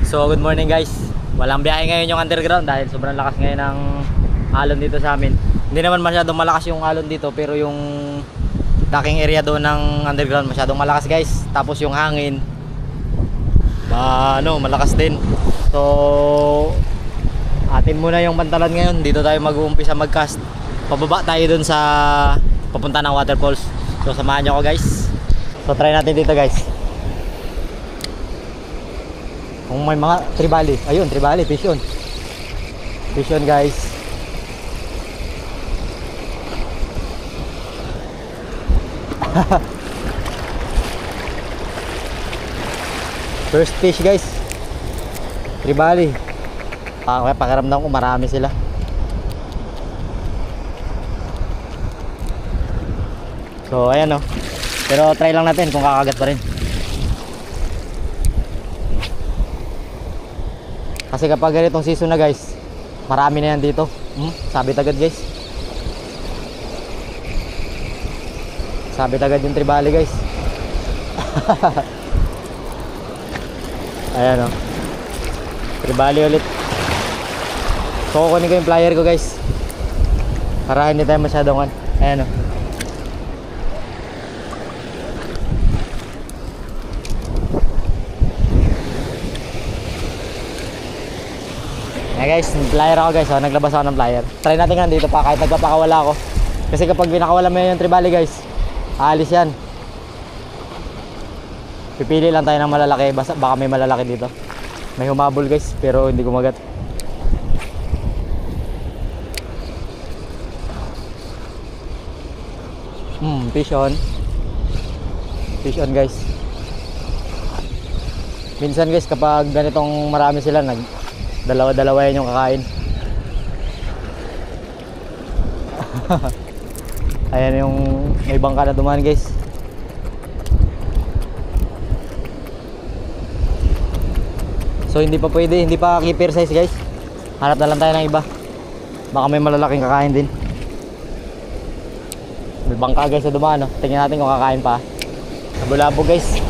So good morning guys. Walang biyahe ngayon yung underground dahil sobrang lakas ngayon ng alon dito sa amin. Hindi naman masyadong malakas yung alon dito, pero yung docking area doon ng underground masyadong malakas guys. Tapos yung hangin malakas din. So atin muna yung pantalan ngayon. Dito tayo mag-uumpisa mag-cast. Pababa tayo doon sa papunta ng waterfalls. So samahan nyo ako guys. So try natin dito guys. Kung may mga tribali, ayun, tribali, fish on. Fish on guys. First fish guys. Tribali. Pakiramdam ko marami sila. So ayan o. Pero try lang natin kung kakagat pa rin. Kasi kapag ganitong season na guys, marami na yan dito. Sabit agad guys. Sabit agad yung tribali guys. Ayan o. Tribali ulit. So kukunin ko yung plier ko guys, para hindi tayo masyadong ayan o. Ayan guys, plier ako guys, naglabas ako ng plier. Try natin nga dito pa kahit nagpapakawala ako. Kasi kapag pinakawala mo yung tribali guys, aalis yan. Pipili lang tayo ng malalaki, baka may malalaki dito. May humabol guys, pero hindi kumagat. Fish on. Fish on guys. Minsan guys, kapag ganitong marami sila, dalawa-dalawa yan yung kakain. Ayan yung may bangka na dumaan guys. So hindi pa pwede, hindi pa keeper size guys. Hanap na lang tayo ng iba. Baka may malalaking kakain din. May bangka guys na dumaan no? Tingnan natin kung kakain pa. Nabulabo guys.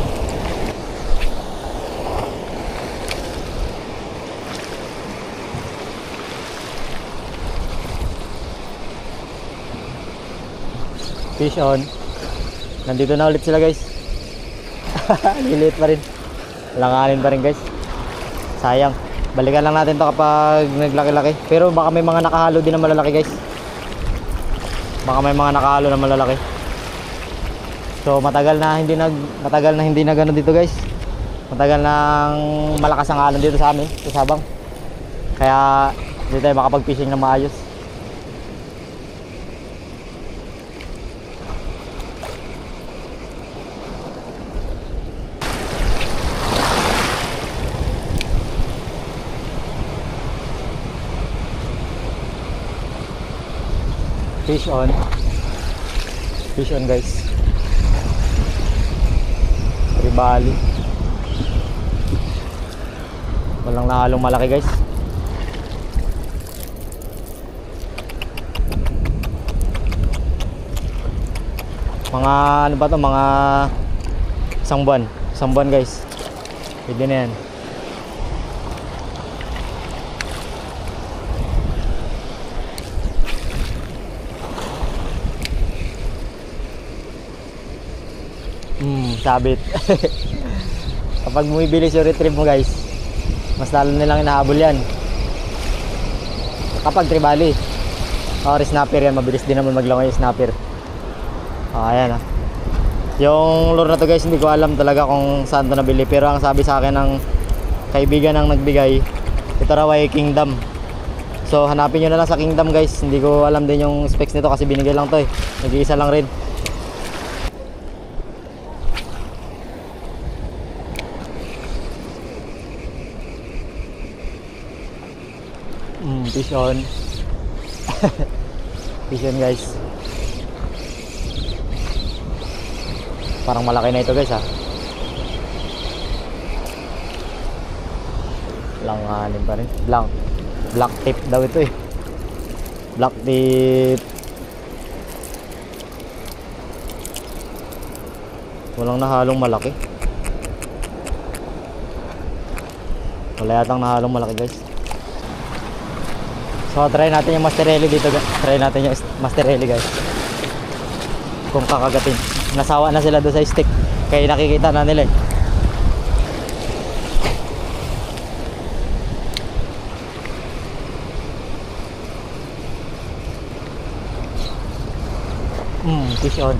Fish on. Nandito na ulit sila guys. Lilit pa rin. Langanin pa rin guys. Sayang. Balikan lang natin to kapag naglaki-laki. Pero baka may mga nakahalo din na malalaki guys. Baka may mga nakahalo na malalaki. So matagal na hindi na gano dito guys. Matagal nang malakas ang alon dito sa amin, sa Sabang. Kaya hindi tayo makapag-fishing na maayos. Fish on. Fish on guys. Tribali. Walang nahalong malaki guys. Mga ano ba to? Mga isang buwan. Isang buwan guys. Pwede na yan. Sabit. Kapag bumibilis yung retrieve mo guys, mas lalo nilang inahabol yan. Kapag tribali or snapper yan, mabilis din naman maglangoy yung snapper. Ayan yung lure na to guys, hindi ko alam talaga kung saan to nabili. Pero ang sabi sa akin ng kaibigan ng nagbigay, ito raw ay Kingdom. So hanapin nyo na lang sa Kingdom guys. Hindi ko alam din yung specs nito kasi binigay lang to nag-iisa lang rin. Fish on. Fish on guys. Parang malaki na ito guys ha. Langanin pa rin. Black tip daw ito Black tip. Walang nahalong malaki. Wala yatang nahalong malaki guys. So try natin yung Masterelli dito guys. Try natin yung Masterelli guys. Kung kakagatin. Nasawa na sila doon sa stick. Kaya nakikita na nila eh. Fish on.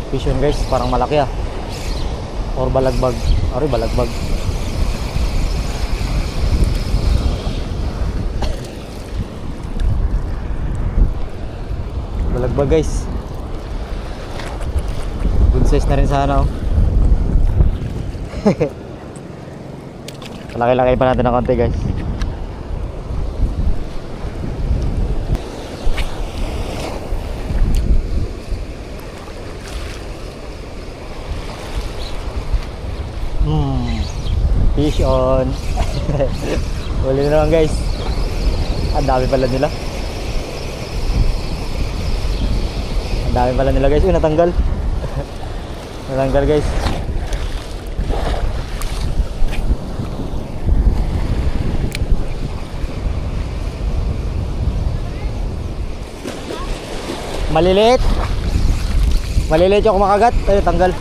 Fish on guys, parang malaki ah. Or balagbag. Ari balagbag. Balagbag guys. Good size na rin sana oh. Laki-laki pa natin ng konti guys. Fish on. Huli na naman guys. Ang dami pala nila. Ang dami pala nila guys. Uy, natanggal. Natanggal guys. Maliliit. Maliliit yung kumakagat. Ay, tanggal.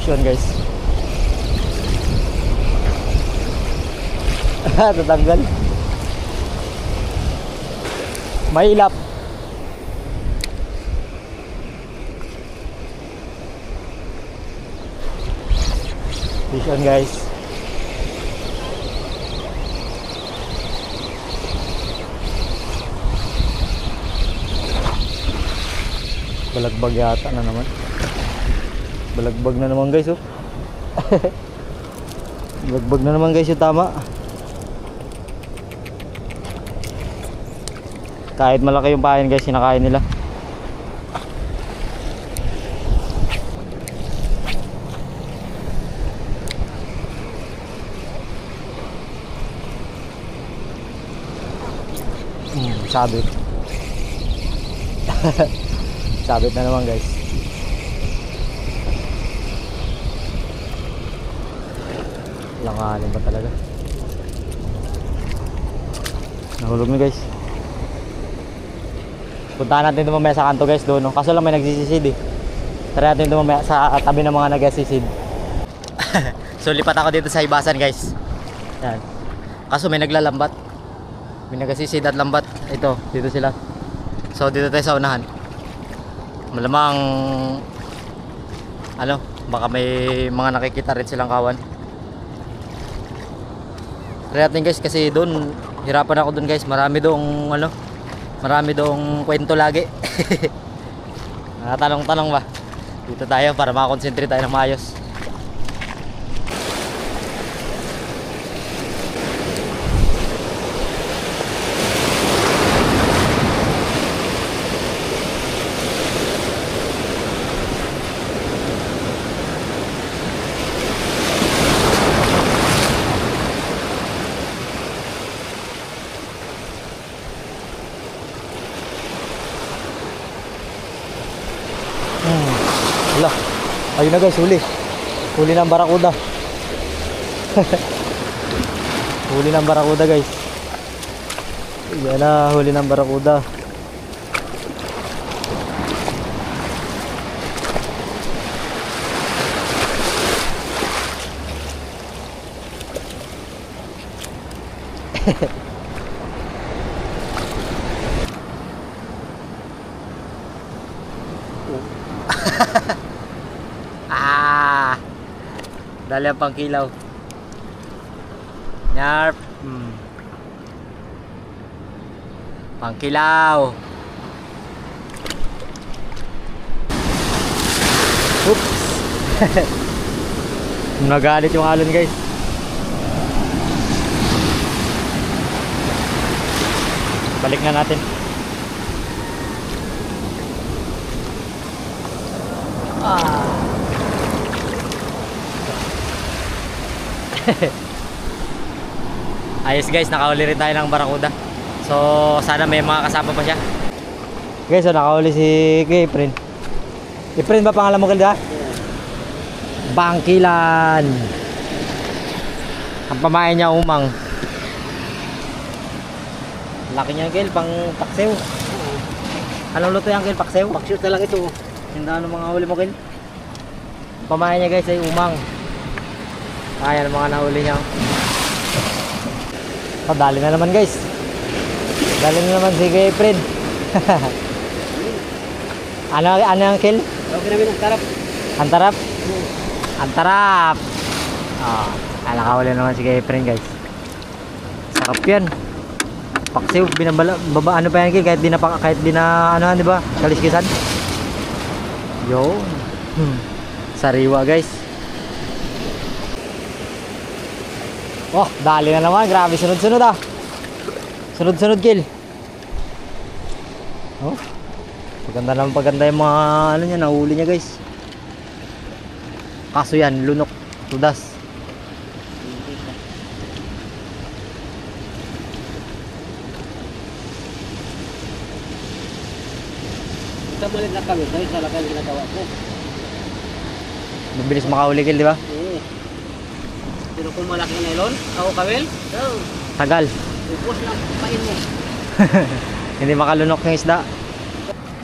Yun guys. Tatanggal. Mahilap. Fish on guys. Balagbag yata na naman. Balagbag na naman guys oh. Balagbag na naman guys yung tama. Kahit malaki yung pain guys, sinakain nila. Sabit. Sabit na naman guys. Langanin ba talaga? Nahulog na guys. Puntahan natin ito mamaya sa kanto guys doon no? Kaso lang may nagsisisid eh. Tara natin ito mamaya sa tabi ng mga nagsisisid. So lipat ako dito sa Ibasan guys. Yan. Kaso may naglalambat. May nagsisisid at lambat. Ito, dito sila. So dito tayo sa unahan. Malamang ano, baka may mga nakikita rin silang kawan. Try natin guys kasi doon hirapan ako doon guys. Marami doong ano, marami doong kwento lagi. Tanong-tanong ba? Dito tayo para makakonsentrate tayo ng maayos. Wala. Ayun na guys, huli. Huli ng barakuda. Huli ng barakuda guys. Yan na, huli ng barakuda. Dali ang pangkilaw. Yarp. Pangkilaw. Oops. Nagalit yung alon guys. Balik na natin. Ayos guys, nakahuli rin tayo ng barakuda. So sana may mga kasama pa siya. Guys, so nakahuli si Efren. Efren ba pangalan mo kalda? Bangkilan. Ang pamain niya umang. Laki niya Gil, pang paksew. Anong luto yan Gil, paksew? Paksew talaga ito. Hindi ano mga huli mo Gil. Pamain niya guys ay umang. Ayan ang mga nahuli niya. Dali na naman guys. Dali na naman si Efren. ano ang Gil? Okay namin ang tarap. Ang tarap? Ang tarap! Nakahuli naman si Efren guys. Sarap yan. Paksiw, baba ano pa yan kahit di na ano di ba? Kaliskisan. Yo. Sariwa guys. Oh, dali na naman. Grabe sunod-sunod ah. Sunod-sunod kill. Oh. Paganda yung mga ano niya, nahuli niya guys. Kaso yan, lunok, tudas. Sa malit na kami, dahil sa lakay ginagawa ko. Mabilis makahuli kill, di ba? Oo. Pero kung malaking nylon, ako kawil, Tagal. upos lang pain mo. Hindi makalunok yung isda.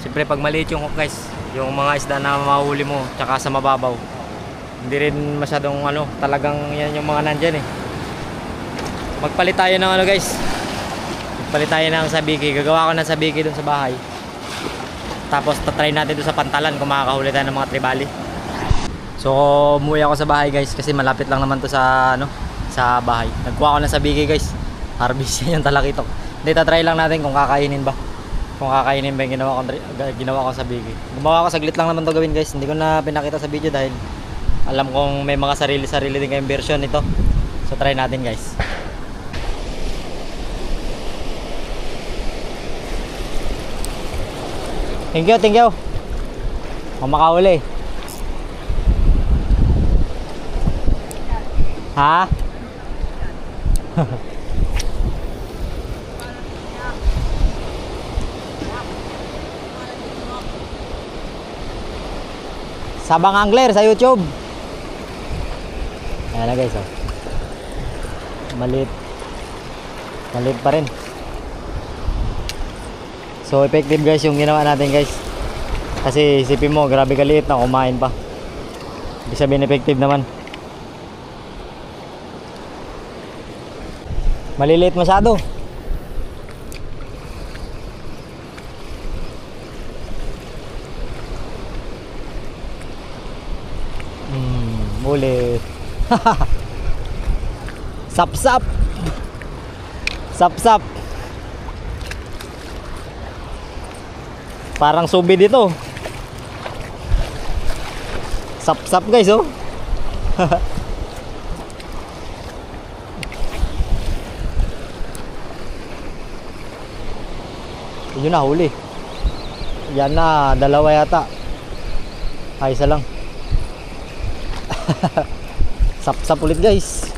Siyempre pag maliit yung hook guys, yung mga isda na mahuli mo, tsaka sa mababaw, hindi rin masyadong ano, talagang yan yung mga nandyan eh. Magpalit tayo ng ano guys. Magpalit tayo ng sabiki. Gagawa ko ng sabiki dun sa bahay. Tapos tatry natin doon sa pantalan kung makakahuli tayo ng mga tribali. So umuwi ako sa bahay guys kasi malapit lang naman to sa ano, sa bahay. Nagkuha ko ng sabiki guys. Harvest yan yung talakitok. Hindi, tatry lang natin kung kakainin ba. Kung kakainin ba yung ginawa ko sa sabiki. Gumawa ko saglit lang naman to gawin guys. Hindi ko na pinakita sa video dahil alam kong may mga sarili-sarili din kayong version nito. So try natin guys. Thank you, thank you. Kung makahuli. Ha? Sabang Angler sa YouTube. Ayan na guys, oh. Maliit. Maliit pa rin. So effective guys yung ginawa natin guys. Kasi isipin mo, grabe kaliit na kumain pa. Ibig sabihin effective naman. Maliliit masyado. Ulit. Sap-sap. Sap-sap. Parang subi dito. Sap-sap guys, oh. Yun na, huli. Yan na, dalawa yata. Ay, isa lang. Sap-sap ulit guys.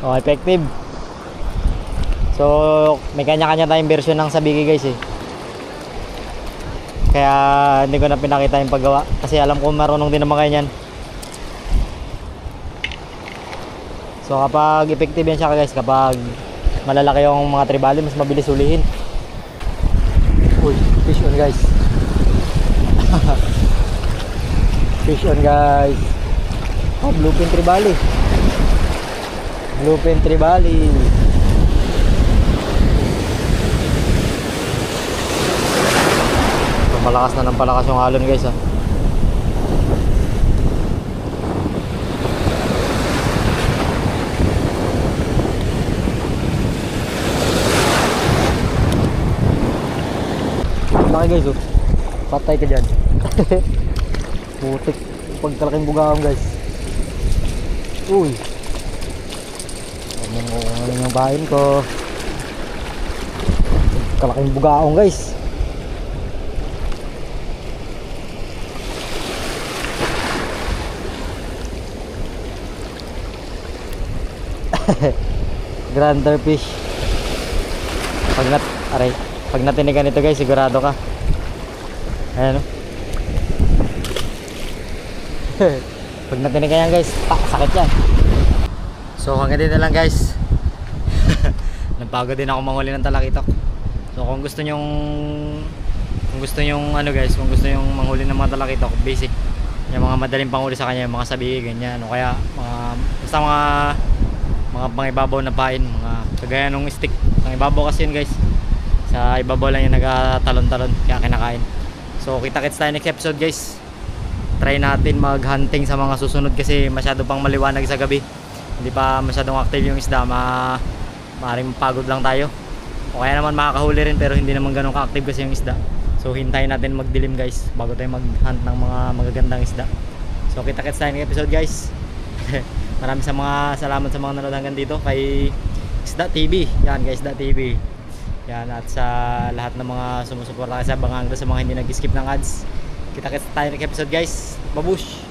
Oh, effective. So, may kanya-kanya tayong version ng sabiki guys eh. Kaya hindi ko na pinakita yung paggawa kasi alam ko marunong din naman kayo yan. So kapag effective yan siya guys, kapag malalaki yung mga tribali, mas mabilis hulihin. Uy, fish on guys. Fish on guys. Oh, bluefin tribali. Bluefin tribali. Palakas na ng palakas yung alon guys, ah. Laki guys, oh. Patay ka dyan. Putik pagkalaking bugaong guys. Uy, ano yung bahin ko. Pagkalaking bugaong guys. Grander fish. Pag natinigan ito guys, sigurado ka. Ayan o. Pag natinigan yan guys, sakit yan. So hanggang dito lang guys. Napagod din ako manghuli ng talakitok. So kung gusto nyong ano guys, kung gusto nyong manghuli ng mga talakitok, basic yung mga madaling panghuli sa kanya, yung mga sabi ganyan, o kaya basta mga pangibabaw na pain, mga kagaya nung stick. Pangibabaw kasi yun guys, sa ibabaw lang yung nagatalon-talon, kaya kinakain. So kita-kits tayo next episode guys. Try natin mag-hunting sa mga susunod kasi masyado pang maliwanag sa gabi, hindi pa masyadong active yung isda. Maaaring pagod lang tayo, o kaya naman makakahuli rin pero hindi naman ganun ka-active kasi yung isda. So hintayin natin magdilim guys bago tayo mag-hunt ng mga magagandang isda. So kita-kits tayo ng episode guys. Maraming salamat sa mga nanood hanggang dito kay Isda TV. Yan guys, Isda TV. Yan, at sa lahat ng mga sumusuporta sa Banganggo, sa mga hindi nag-skip ng ads. Kita-kits tayo ng episode guys. Babush!